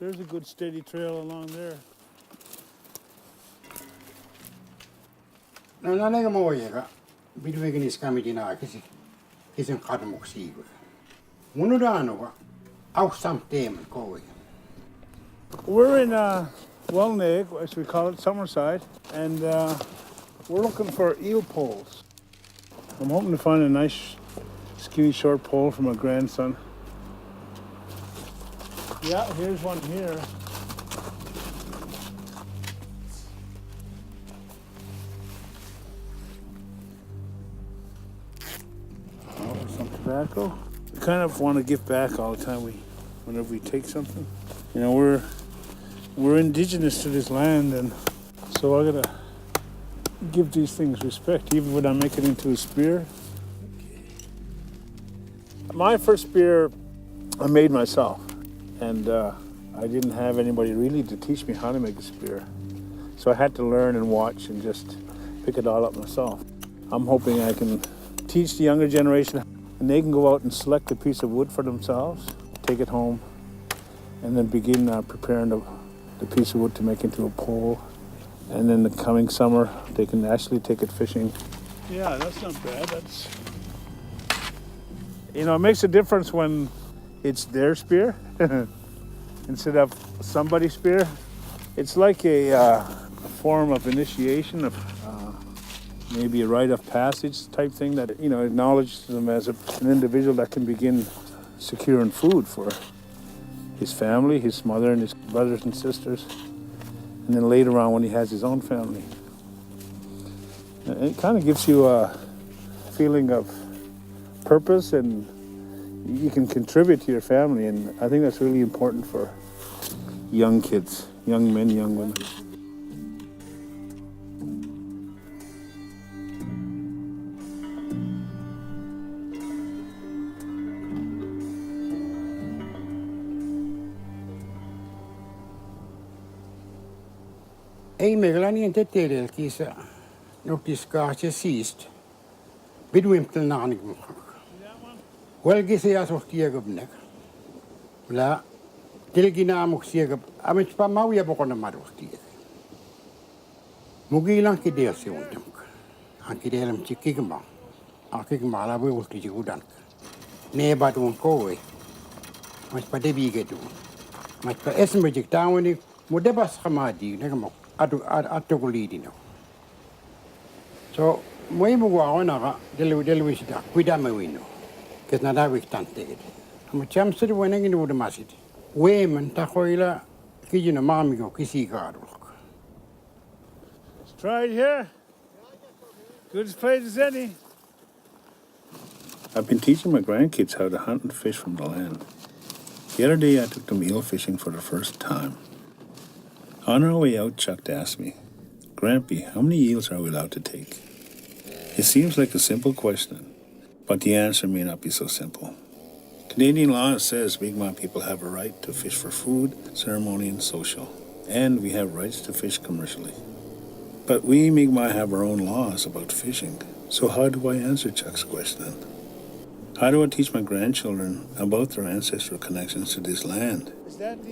There's a good steady trail along there. No, Netugulimg, between his committee now, is in Kadamuk. Munudano, out some them going. We're in Lnuwey, as we call it, Summerside, and we're looking for eel poles. I'm hoping to find a nice, skinny, short pole for my grandson. Yeah, here's one here. Oh, some tobacco. We kind of want to give back all the time whenever we take something. You know, we're indigenous to this land, and so I gotta give these things respect, even when I make it into a spear. My first spear I made myself, and I didn't have anybody really to teach me how to make a spear. So I had to learn and watch and just pick it all up myself. I'm hoping I can teach the younger generation, and they can go out and select a piece of wood for themselves, take it home, and then begin preparing the piece of wood to make into a pole. And then the coming summer, they can actually take it fishing. Yeah, that's not bad. That's, you know, it makes a difference when it's their spear instead of somebody's spear. It's like a form of initiation, of maybe a rite of passage type thing that, you know, acknowledges them as an individual that can begin securing food for his family, his mother and his brothers and sisters, and then later on when he has his own family. It kind of gives you a feeling of purpose, and you can contribute to your family, and I think that's really important for young kids, young men, young women. Ei meilläni en tetelkissä noktiskaa se siist. Bidwimtel naanik. Welgisi asuhtiegubnek. La tilginaamuk siegub. Amitspa mauja pokona maruhtieg. Mugilan kidelsi untamk. Hankidelem tsikigma. Akigma la vuulti judank. Neebadun koi. Mitspa debigedu. Mitspa esmejik taawani mudebas khamadi negamok. Atukulidino. So, moi muguaonaga deluisita kuidamewino. Kes nada wiktanteget. Amu chamsed wenengin udamasit. Wemen tahoila kijino mamigo kisigarulk. Let's try it here. Good as place as any. I've been teaching my grandkids how to hunt and fish from the land. The other day I took them eel fishing for the first time. On our way out, Chuck asked me, "Grampy, how many eels are we allowed to take?" It seems like a simple question, but the answer may not be so simple. Canadian law says Migmaq people have a right to fish for food, ceremony, and social, and we have rights to fish commercially. But we Migmaq have our own laws about fishing, so how do I answer Chuck's question? How do I teach my grandchildren about their ancestral connections to this land?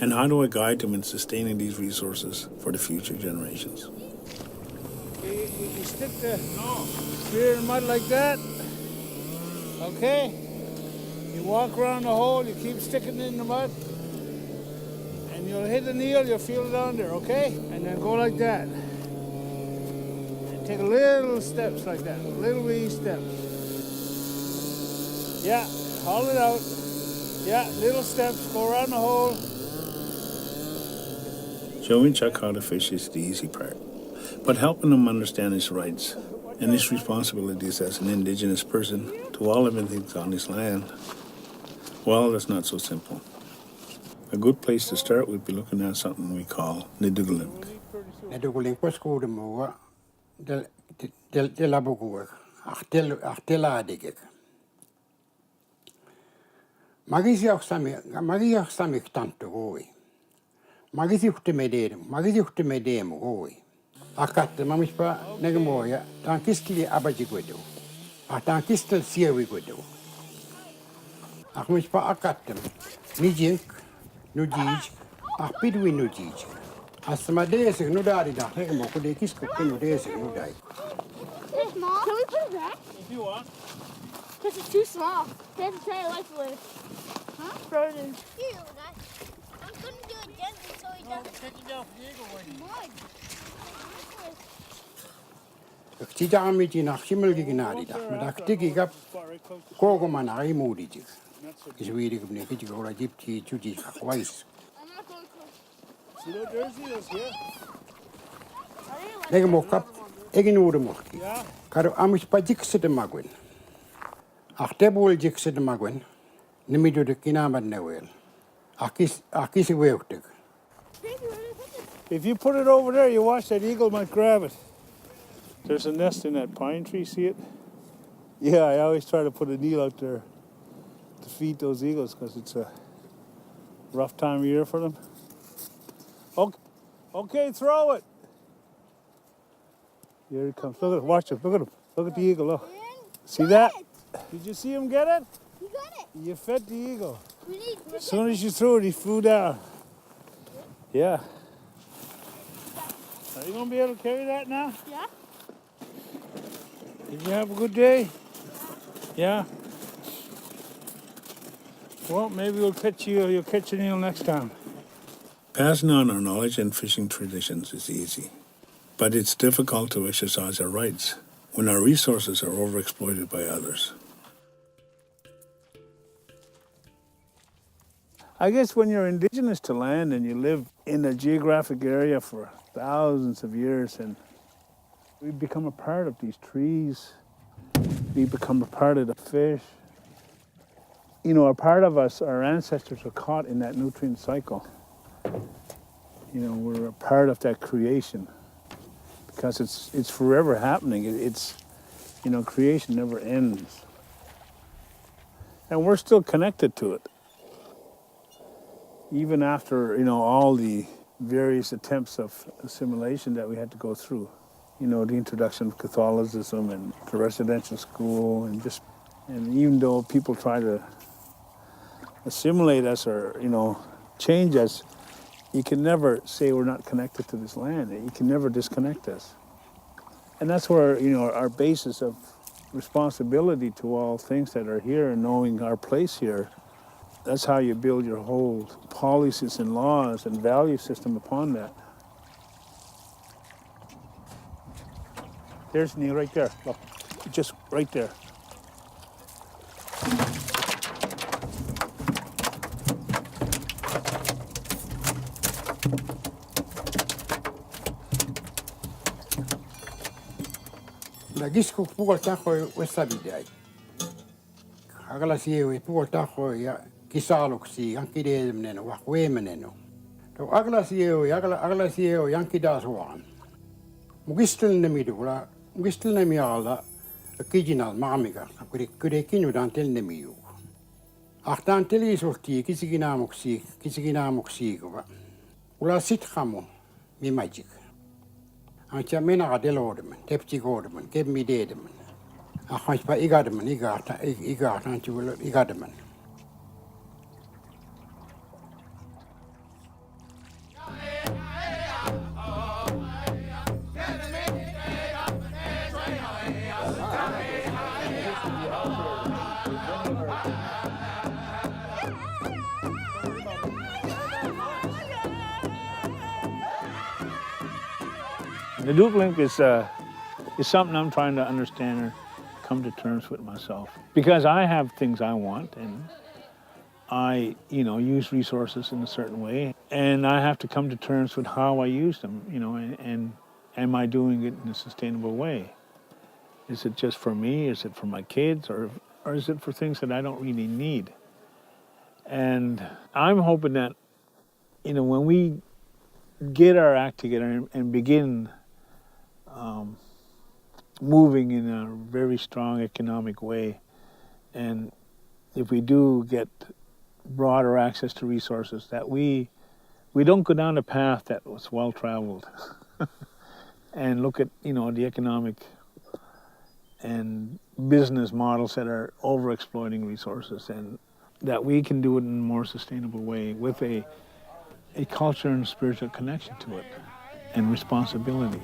And how do I guide them in sustaining these resources for the future generations? You stick the spear in mud like that, okay? You walk around the hole, you keep sticking it in the mud, and you'll hit an eel, you'll feel it down there, okay? And then go like that. And take little steps like that, little wee steps. Yeah, haul it out. Yeah, little steps, go around the hole. Showing Chuck how to fish is the easy part, but helping him understand his rights and his responsibilities as an indigenous person to all living things on his land, well, that's not so simple. A good place to start would be looking at something we call Netugulimg. Netugulimg was good moa del laboguer. Achteladigek. Magisiak samik tanto goi. Magisiukte medemu goi. Akatte mamispa negemoja, taan kisteli abajiguedu. Taan kistel siewiguedu. Akmispa akatte. Nijink, nujij, Akpid winu jiji. Asma desi no dari da. Hege mo kude kisko kinu desi no dai. Hey, Mom, can we put it back? If you want. Because it's too small. They have to tell your life with. Huh? Throw it in. Here, guys. I'm gonna do it gently so he doesn't. Take it down for the eagle wing. Mud. Chijami ji na chimel gi ginari da. Madak tiki gap kogo mana ai mudi ji. Is wiri gubne ki gola jipti chuji kwais. I'm not going close. See those jerseys here? Hege mo kap egin ure mo. Yeah. Karo amish pa jikse de magwen. Achte bol jikse de magwen. Nimido de kinamad newel. Akisi weuktig. If you put it over there, you watch that eagle might grab it. There's a nest in that pine tree, see it? Yeah, I always try to put a eel out there to feed those eagles because it's a rough time of year for them. Okay, throw it. Here it comes. Look at it. Watch it. Look at him. Look at the eagle. Look. See that? Did you see him get it? You got it. You fed the eagle. We need As soon as you threw it, he flew down. Yeah. Are you going to be able to carry that now? Yeah? Did you have a good day? Yeah? Well, maybe you'll catch an eel next time. Passing on our knowledge and fishing traditions is easy, but it's difficult to exercise our rights when our resources are overexploited by others. I guess when you're indigenous to land and you live in a geographic area for thousands of years, and we become a part of these trees, we become a part of the fish. You know, a part of us, our ancestors were caught in that nutrient cycle. You know, we're a part of that creation because it's forever happening. It's, you know, creation never ends. And we're still connected to it. Even after, you know, all the various attempts of assimilation that we had to go through. You know, the introduction of Catholicism and the residential school and even though people try to assimilate us or, you know, change us, you can never say we're not connected to this land. You can never disconnect us. And that's where, you know, our basis of responsibility to all things that are here and knowing our place here, that's how you build your whole policies and laws and value system upon that. There's Neil right there. Look, just right there. Nagisko puol taho wesabidai. Agala siewi puol taho ya kisaluksi yanki deemneno wa weemeneno. To agala siewi yanki daasuan. Mugistel nemidula, mugistel nemiala kijinal maamiga. Kude kinudan tel nemiu. Ahtaan telisulti kisiginamuksi kuva. Ula sithamu mi magic. Ancha mena adelodman, teptigodman, give me deadman. A hunch by igadman, igata, and you will igadman. Netugulimg is something I'm trying to understand or come to terms with myself. Because I have things I want and I, you know, use resources in a certain way. And I have to come to terms with how I use them, you know, and am I doing it in a sustainable way? Is it just for me? Is it for my kids? Or is it for things that I don't really need? And I'm hoping that, you know, when we get our act together and begin moving in a very strong economic way, and if we do get broader access to resources, that we don't go down a path that was well traveled and look at, you know, the economic and business models that are over exploiting resources, and that we can do it in a more sustainable way with a a culture and spiritual connection to it and responsibility.